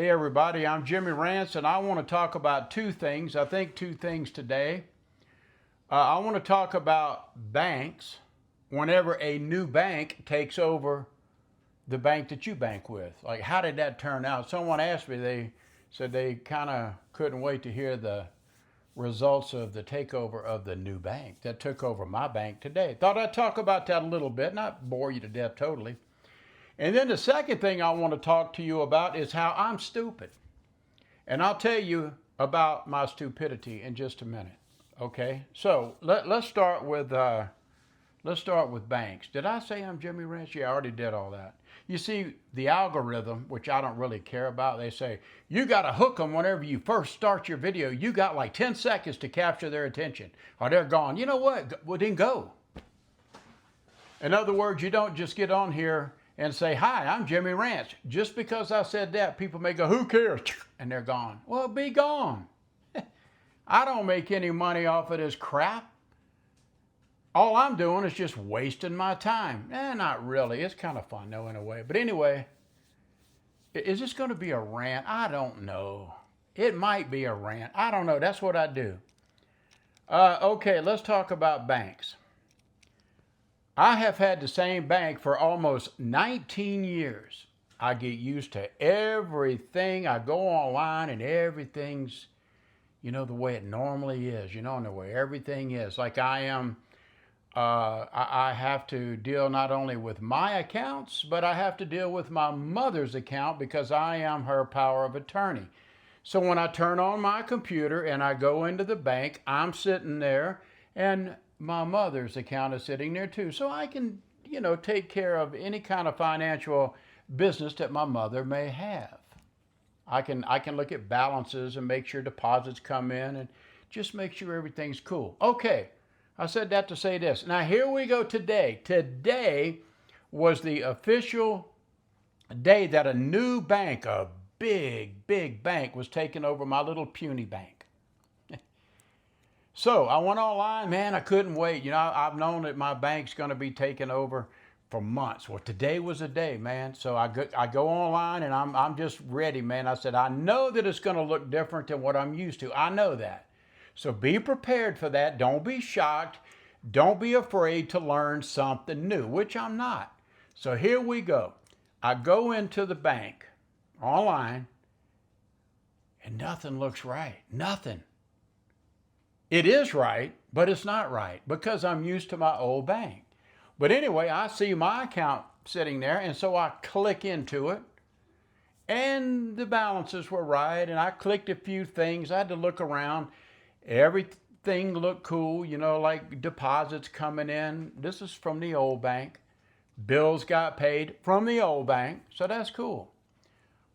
Hey everybody, I'm Jimmy Rance and I want to talk about two things. I think two things today. I want to talk about banks whenever a new bank takes over the bank that you bank with. Like, how did that turn out? Someone asked me, they said they kind of couldn't wait to hear the results of the takeover of the new bank that took over my bank today. Thought I'd talk about that a little bit, not bore you to death totally. And then the second thing I want to talk to you about is how I'm stupid. And I'll tell you about my stupidity in just a minute. Okay, so let's start with banks. Did I say I'm Jimmy Rance? Yeah, I already did all that. You see, the algorithm, which I don't really care about, they say you got to hook them whenever you first start your video. You got like 10 seconds to capture their attention, or they're gone. You know what? Well, then go. In other words, you don't just get on here and say, "Hi, I'm Jimmy Rance." Just because I said that, people may go, "Who cares?" And they're gone. Well, be gone. I don't make any money off of this crap. All I'm doing is just wasting my time. Not really. It's kind of fun, though, in a way. But anyway, is this going to be a rant? I don't know. It might be a rant. I don't know. That's what I do. Okay, let's talk about banks. I have had the same bank for almost 19 years. I get used to everything. I go online and everything's, the way it normally is, and the way everything is. Like I have to deal not only with my accounts, but I have to deal with my mother's account because I am her power of attorney. So when I turn on my computer and I go into the bank, I'm sitting there and my mother's account is sitting there too. So I can, take care of any kind of financial business that my mother may have. I can look at balances and make sure deposits come in and just make sure everything's cool. Okay, I said that to say this. Now here we go today. Today was the official day that a new bank, a big bank, was taking over my little puny bank. So I went online, man, I couldn't wait. I've known that my bank's going to be taken over for months. Well, today was the day, man. So I go online and I'm just ready, man. I said, I know that it's going to look different than what I'm used to. I know that. So be prepared for that. Don't be shocked. Don't be afraid to learn something new, which I'm not. So here we go. I go into the bank online and nothing looks right. Nothing. It is right, but it's not right because I'm used to my old bank. But anyway, I see my account sitting there, and so I click into it, and the balances were right, and I clicked a few things. I had to look around. Everything looked cool, like deposits coming in. This is from the old bank. Bills got paid from the old bank, so that's cool.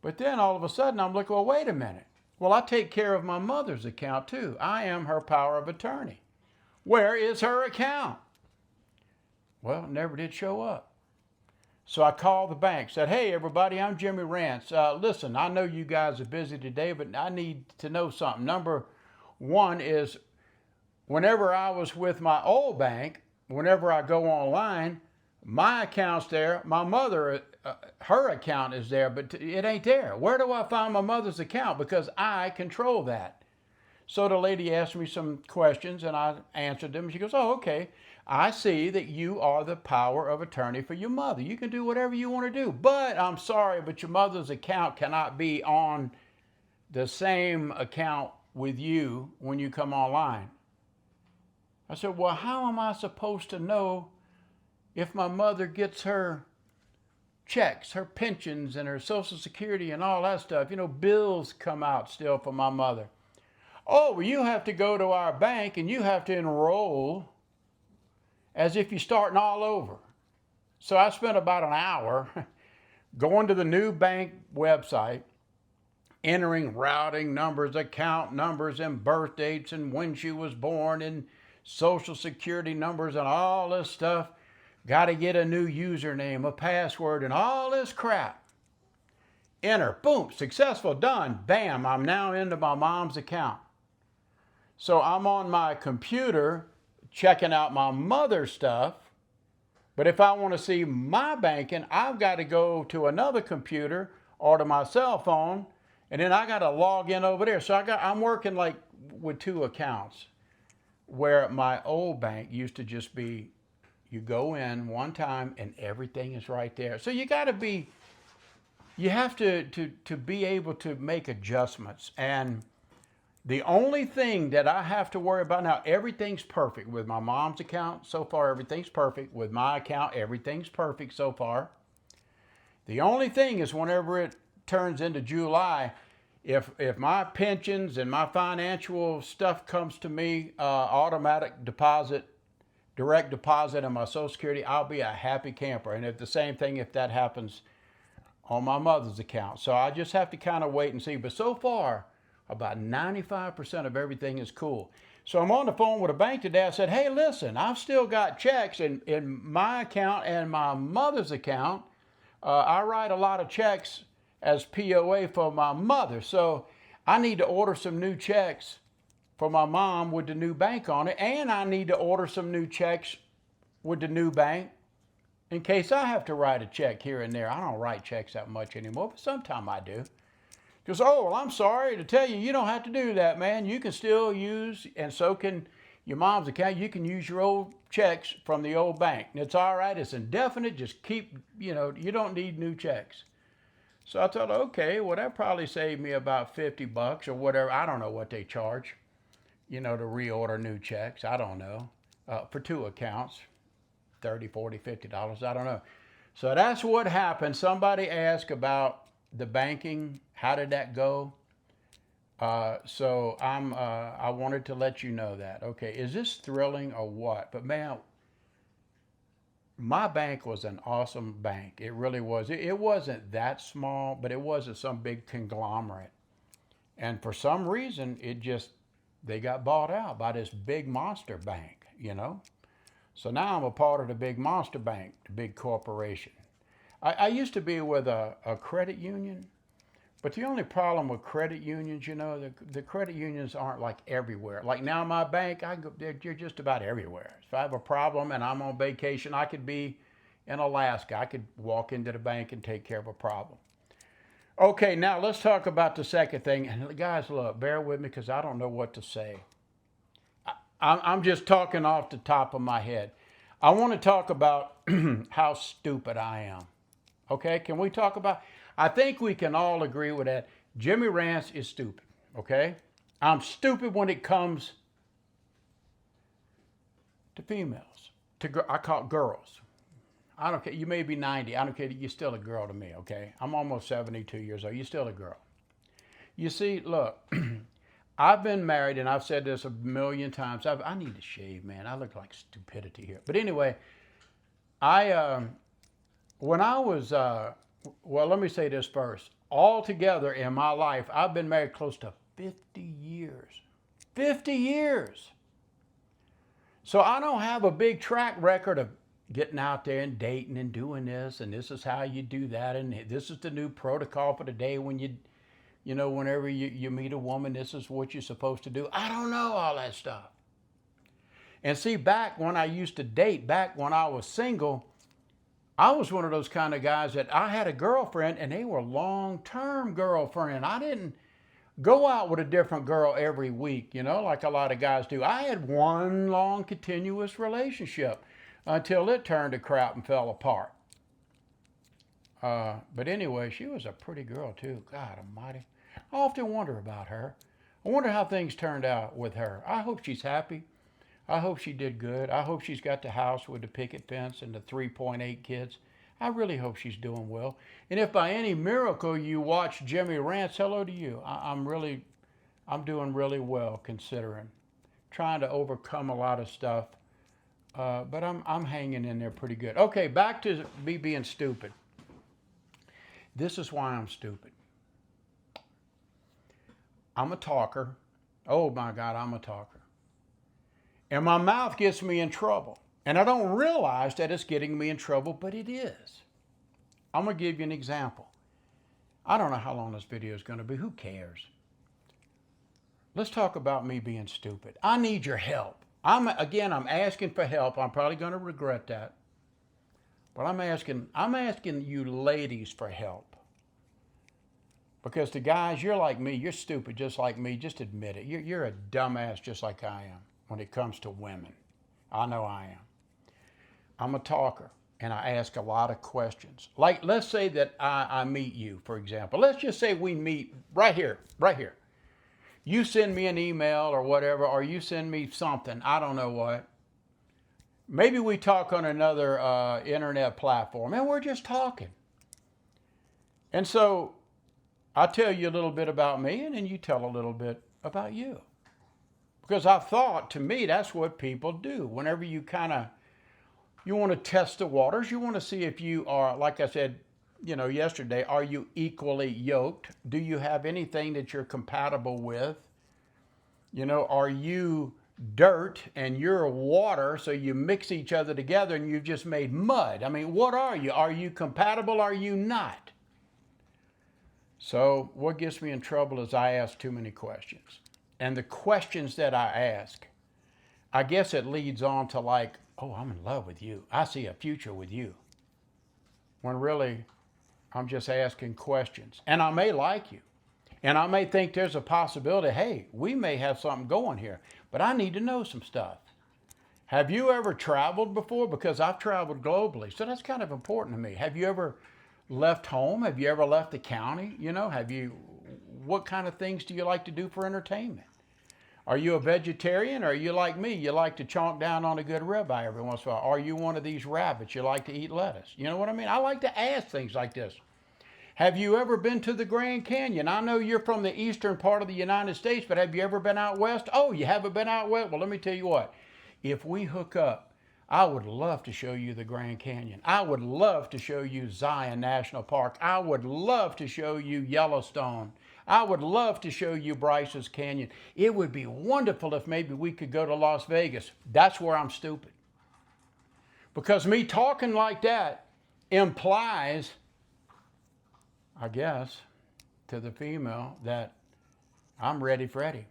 But then all of a sudden, I'm looking, well, wait a minute. Well, I take care of my mother's account too. I am her power of attorney. Where is her account? Well, it never did show up. So I called the bank, said, "Hey, everybody, I'm Jimmy Rance. Listen, I know you guys are busy today, but I need to know something. Number one is whenever I was with my old bank, whenever I go online, my account's there. My mother, her account is there, but it ain't there. Where do I find my mother's account? Because I control that." So the lady asked me some questions and I answered them. She goes, "Oh, okay. I see that you are the power of attorney for your mother. You can do whatever you want to do. But I'm sorry, but your mother's account cannot be on the same account with you when you come online." I said, "Well, how am I supposed to know if my mother gets her checks, her pensions, and her Social Security and all that stuff? Bills come out still for my mother." "Oh, well, you have to go to our bank and you have to enroll as if you're starting all over." So I spent about an hour going to the new bank website, entering routing numbers, account numbers, and birth dates, and when she was born, and Social Security numbers, and all this stuff. Got to get a new username, a password, and all this crap. Enter, boom, successful, done, bam, I'm now into my mom's account. So I'm on my computer checking out my mother's stuff, but if I want to see my banking, I've got to go to another computer or to my cell phone And then I got to log in over there. So I'm working like with two accounts, where my old bank used to just be, you go in one time and everything is right there. So you have to be able to make adjustments. And the only thing that I have to worry about now, everything's perfect with my mom's account so far. Everything's perfect with my account. Everything's perfect so far. The only thing is whenever it turns into July, if my pensions and my financial stuff comes to me, automatic deposit, direct deposit on my Social Security, I'll be a happy camper. And if the same thing, if that happens on my mother's account. So I just have to kind of wait and see. But so far, about 95% of everything is cool. So I'm on the phone with a bank today. I said, hey, listen, I've still got checks in my account and my mother's account. I write a lot of checks as POA for my mother. So I need to order some new checks for my mom with the new bank on it. And I need to order some new checks with the new bank in case I have to write a check here and there. I don't write checks that much anymore, but sometimes I do. Because, oh, well, I'm sorry to tell you, you don't have to do that, man. You can still use, and so can your mom's account. You can use your old checks from the old bank. And it's all right. It's indefinite. Just keep, you don't need new checks. So I thought, okay, well, that probably saved me about $50 or whatever. I don't know what they charge, to reorder new checks. I don't know. For two accounts, $30, $40, $50. I don't know. So that's what happened. Somebody asked about the banking. How did that go? So I wanted to let you know that. Okay, is this thrilling or what? But man, my bank was an awesome bank. It really was. It wasn't that small, but it wasn't some big conglomerate. And for some reason, they got bought out by this big monster bank, So now I'm a part of the big monster bank, the big corporation. I used to be with a credit union, but the only problem with credit unions, the credit unions aren't like everywhere. Like now my bank, they're just about everywhere. If I have a problem and I'm on vacation, I could be in Alaska. I could walk into the bank and take care of a problem. Okay, now let's talk about the second thing. And guys, look, bear with me because I don't know what to say. I'm just talking off the top of my head. I want to talk about how stupid I am. Okay, can we talk about, I think we can all agree with that. Jimmy Rants is stupid, okay? I'm stupid when it comes to females. I call it girls. I don't care, you may be 90, I don't care, you're still a girl to me, okay? I'm almost 72 years old, you're still a girl. You see, look, I've been married, and I've said this a million times. I need to shave, man. I look like stupidity here. But anyway, when I was, well, let me say this first. Altogether in my life, I've been married close to 50 years. 50 years. So I don't have a big track record of getting out there and dating and doing this, and this is how you do that, and this is the new protocol for the day when whenever you meet a woman, this is what you're supposed to do. I don't know all that stuff. And see, back when I used to date, back when I was single, I was one of those kind of guys that I had a girlfriend and they were long-term girlfriend. I didn't go out with a different girl every week, like a lot of guys do. I had one long continuous relationship until it turned to crap and fell apart. But anyway, she was a pretty girl too. God almighty. I often wonder about her. I wonder how things turned out with her. I hope she's happy. I hope she did good. I hope she's got the house with the picket fence and the 3.8 kids. I really hope she's doing well. And if by any miracle you watch Jimmy Rants, hello to you. I'm doing really well considering. Trying to overcome a lot of stuff. But I'm hanging in there pretty good. Okay, back to me being stupid. This is why I'm stupid. I'm a talker. Oh my God, I'm a talker. And my mouth gets me in trouble. And I don't realize that it's getting me in trouble, but it is. I'm going to give you an example. I don't know how long this video is going to be. Who cares? Let's talk about me being stupid. I need your help. I'm asking for help. I'm probably going to regret that. But I'm asking you ladies for help. Because the guys, you're like me, you're stupid just like me, just admit it. You're a dumbass just like I am when it comes to women. I know I am. I'm a talker and I ask a lot of questions. Like, let's say that I meet you, for example. Let's just say we meet right here, right here. You send me an email or whatever, or you send me something, I don't know what. Maybe we talk on another internet platform and we're just talking. And so I tell you a little bit about me and then you tell a little bit about you. Because I thought, to me, that's what people do. Whenever you you want to test the waters, you want to see if you are, like I said, yesterday, are you equally yoked? Do you have anything that you're compatible with? Are you dirt and you're water, so you mix each other together and you've just made mud? I mean, what are you? Are you compatible? Are you not? So what gets me in trouble is I ask too many questions. And the questions that I ask, I guess it leads on to like, oh, I'm in love with you. I see a future with you. When really, I'm just asking questions. And I may like you. And I may think there's a possibility, hey, we may have something going here. But I need to know some stuff. Have you ever traveled before? Because I've traveled globally. So that's kind of important to me. Have you ever left home? Have you ever left the county? What kind of things do you like to do for entertainment? Are you a vegetarian, or are you like me? You like to chomp down on a good ribeye every once in a while. Are you one of these rabbits? You like to eat lettuce? You know what I mean? I like to ask things like this. Have you ever been to the Grand Canyon? I know you're from the eastern part of the United States, but have you ever been out west? Oh, you haven't been out west? Well, let me tell you what. If we hook up, I would love to show you the Grand Canyon. I would love to show you Zion National Park. I would love to show you Yellowstone. I would love to show you Bryce's Canyon. It would be wonderful if maybe we could go to Las Vegas. That's where I'm stupid. Because me talking like that implies, I guess, to the female that I'm ready, Freddie.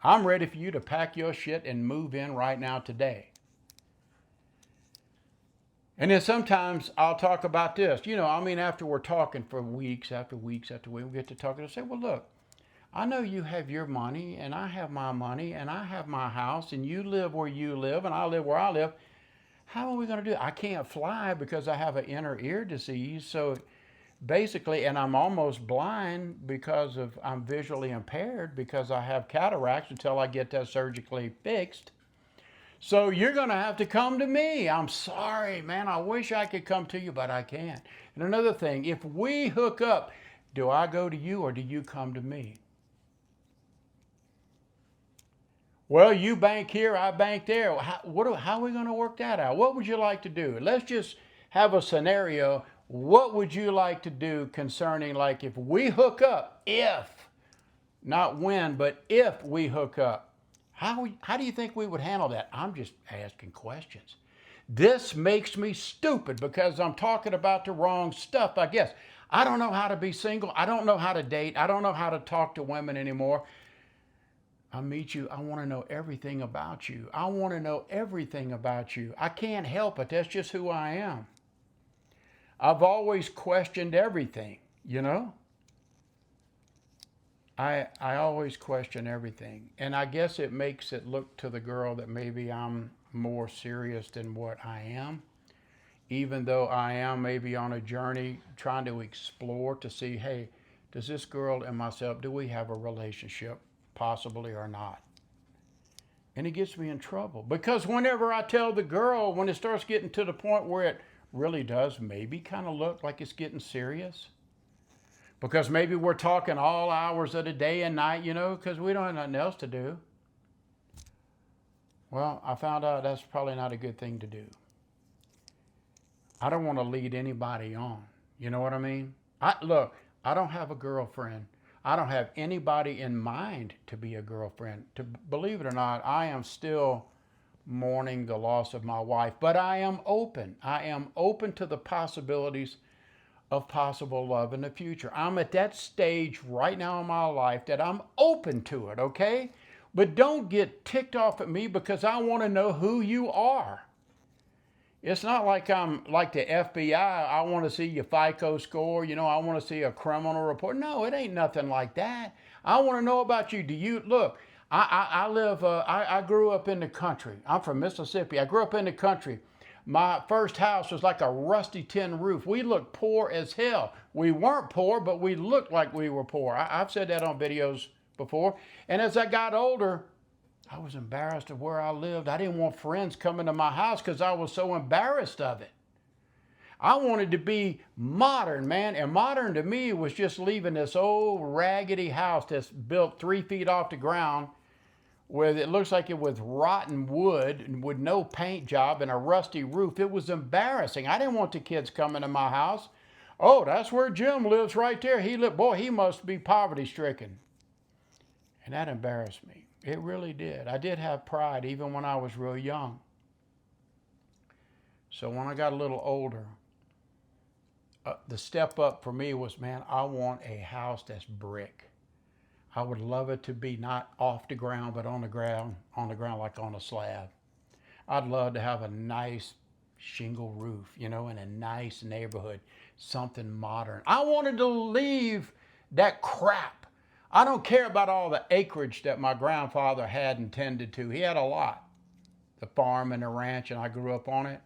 I'm ready for you to pack your shit and move in right now today. And then sometimes I'll talk about this. After we're talking for weeks after weeks after weeks, we get to talking and say, well, look, I know you have your money and I have my money and I have my house and you live where you live and I live where I live. How are we going to do it? I can't fly because I have an inner ear disease. So basically, and I'm almost blind because I'm visually impaired because I have cataracts until I get that surgically fixed. So you're going to have to come to me. I'm sorry, man. I wish I could come to you, but I can't. And another thing, if we hook up, do I go to you or do you come to me? Well, you bank here, I bank there. How are we going to work that out? What would you like to do? Let's just have a scenario. What would you like to do concerning, like, if we hook up, not when, but if we hook up? How do you think we would handle that? I'm just asking questions. This makes me stupid because I'm talking about the wrong stuff, I guess. I don't know how to be single. I don't know how to date. I don't know how to talk to women anymore. I meet you. I want to know everything about you. I want to know everything about you. I can't help it. That's just who I am. I've always questioned everything, I always question everything. And I guess it makes it look to the girl that maybe I'm more serious than what I am. Even though I am maybe on a journey trying to explore to see, hey, does this girl and myself, do we have a relationship, possibly or not? And it gets me in trouble. Because whenever I tell the girl, when it starts getting to the point where it really does maybe kind of look like it's getting serious, because maybe we're talking all hours of the day and night, because we don't have nothing else to do. Well, I found out that's probably not a good thing to do. I don't want to lead anybody on. You know what I mean? Look, I don't have a girlfriend. I don't have anybody in mind to be a girlfriend. Believe it or not, I am still mourning the loss of my wife, but I am open. I am open to the possibilities of possible love in the future. I'm at that stage right now in my life that I'm open to it, okay? But don't get ticked off at me because I want to know who you are. It's not like I'm like the FBI. I want to see your FICO score. You know, I want to see a criminal report. No, it ain't nothing like that. I want to know about you. Do you look? I live. I grew up in the country. I'm from Mississippi. I grew up in the country. My first house was like a rusty tin roof. We looked poor as hell. We weren't poor, but we looked like we were poor. I've said that on videos before. And as I got older, I was embarrassed of where I lived. I didn't want friends coming to my house because I was so embarrassed of it. I wanted to be modern, man. And modern to me was just leaving this old raggedy house that's built 3 feet off the ground where it looks like it was rotten wood and with no paint job and a rusty roof. It was embarrassing. I didn't want the kids coming to my house. Oh, that's where Jim lives right there. Boy, he must be poverty stricken. And that embarrassed me. It really did. I did have pride even when I was real young. So when I got a little older, the step up for me was, man, I want a house that's brick. I would love it to be not off the ground, but on the ground like on a slab. I'd love to have a nice shingle roof, you know, in a nice neighborhood, something modern. I wanted to leave that crap. I don't care about all the acreage that my grandfather had and tended to. He had a lot, the farm and the ranch, and I grew up on it.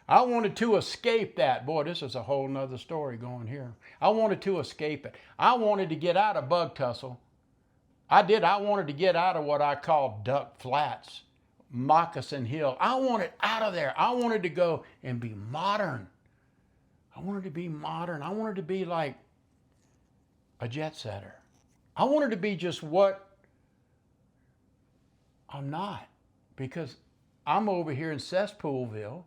I wanted to escape that. Boy, this is a whole nother story going here. I wanted to escape it. I wanted to get out of Bug Tussle. I did. I wanted to get out of what I call Duck Flats, Moccasin Hill. I wanted out of there. I wanted to go and be modern. I wanted to be modern. I wanted to be like a jet setter. I wanted to be just what I'm not, because I'm over here in Cesspoolville.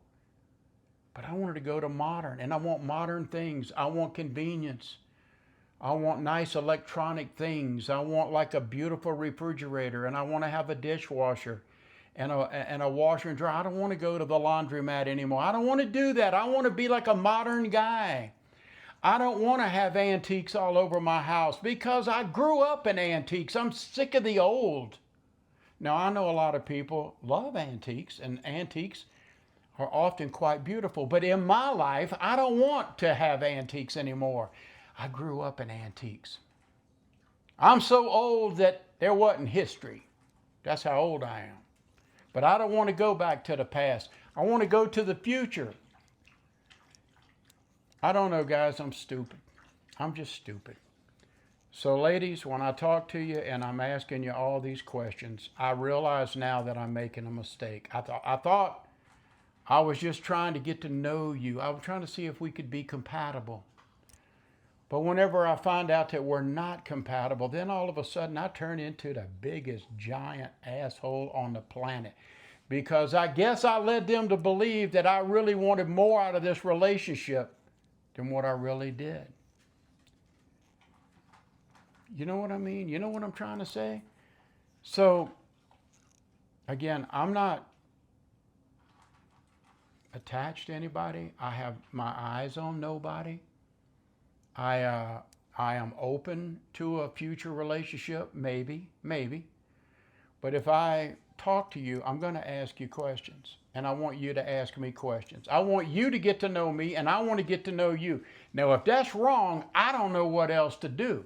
But I wanted to go to modern, and I want modern things. I want convenience. I want nice electronic things. I want like a beautiful refrigerator, and I want to have a dishwasher and a washer and dryer. I don't want to go to the laundromat anymore. I don't want to do that. I want to be like a modern guy. I don't want to have antiques all over my house because I grew up in antiques. I'm sick of the old. Now, I know a lot of people love antiques, and antiques are often quite beautiful. But in my life, I don't want to have antiques anymore. I grew up in antiques. I'm so old that there wasn't history. That's how old I am. But I don't want to go back to the past. I want to go to the future. I don't know, guys. I'm stupid. I'm just stupid. So ladies, when I talk to you and I'm asking you all these questions, I realize now that I'm making a mistake. I thought I was just trying to get to know you. I was trying to see if we could be compatible. But whenever I find out that we're not compatible, then all of a sudden I turn into the biggest giant asshole on the planet. Because I guess I led them to believe that I really wanted more out of this relationship than what I really did. You know what I mean? You know what I'm trying to say? So, again, I'm not attached to anybody. I have my eyes on nobody. I am open to a future relationship, maybe. But if I talk to you, I'm going to ask you questions, and I want you to ask me questions. I want you to get to know me, and I want to get to know you. Now, if that's wrong, I don't know what else to do.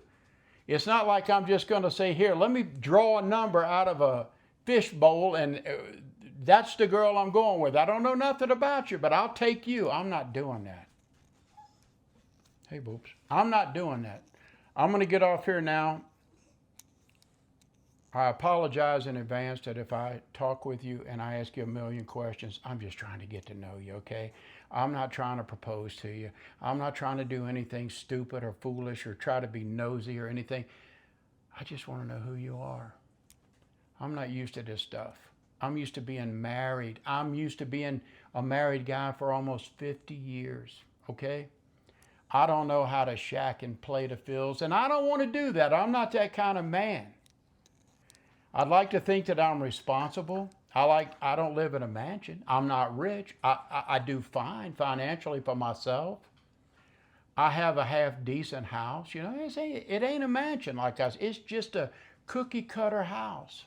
It's not like I'm just going to say, here, let me draw a number out of a fish bowl and that's the girl I'm going with. I don't know nothing about you, but I'll take you. I'm not doing that. Hey, boobs. I'm not doing that. I'm going to get off here now. I apologize in advance that if I talk with you and I ask you a million questions, I'm just trying to get to know you, okay? I'm not trying to propose to you. I'm not trying to do anything stupid or foolish or try to be nosy or anything. I just want to know who you are. I'm not used to this stuff. I'm used to being married. I'm used to being a married guy for almost 50 years, okay? I don't know how to shack and play the fields, and I don't want to do that. I'm not that kind of man. I'd like to think that I'm responsible. I don't live in a mansion. I'm not rich. I do fine financially for myself. I have a half decent house. You know, it ain't a mansion like us. It's just a cookie cutter house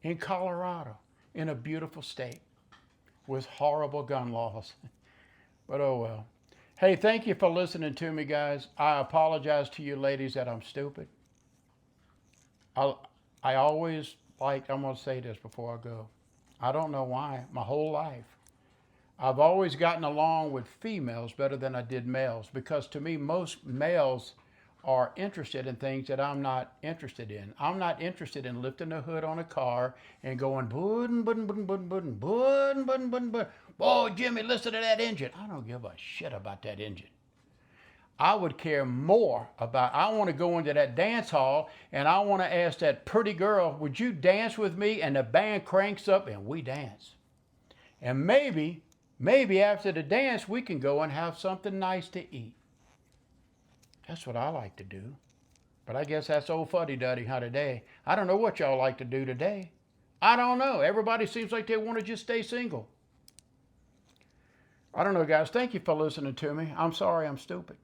in Colorado in a beautiful state. with horrible gun laws. But oh well. Hey, thank you for listening to me, guys. I apologize to you ladies that I'm stupid. I always I'm going to say this before I go. I don't know why, my whole life. I've always gotten along with females better than I did males because to me, most males are interested in things that I'm not interested in. I'm not interested in lifting the hood on a car and going, button, button, button, button, button, button, button, button, button. Boy, Jimmy, listen to that engine. I don't give a shit about that engine. I would care more about, I want to go into that dance hall and I want to ask that pretty girl, would you dance with me? And the band cranks up and we dance. And maybe after the dance, we can go and have something nice to eat. That's what I like to do. But I guess that's old fuddy-duddy, huh, today. I don't know what y'all like to do today. I don't know. Everybody seems like they want to just stay single. I don't know, guys. Thank you for listening to me. I'm sorry I'm stupid.